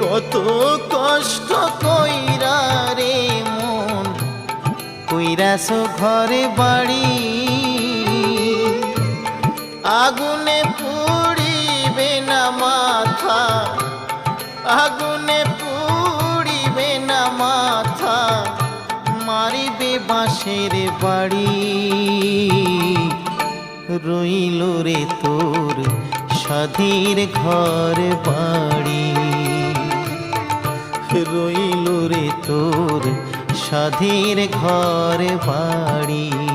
কত কষ্ট কইরা রে মন কইরাছ ঘরে বাড়ি, আগুনে পুড়িবে না মাথা, আগুনে পুড়িবে না মাথা, মারিবে বাঁশের বাড়ি। রইল রে তোর সাধীর ঘর বাড়ি, রইল রে তোর সাধীর ঘর বাড়ি।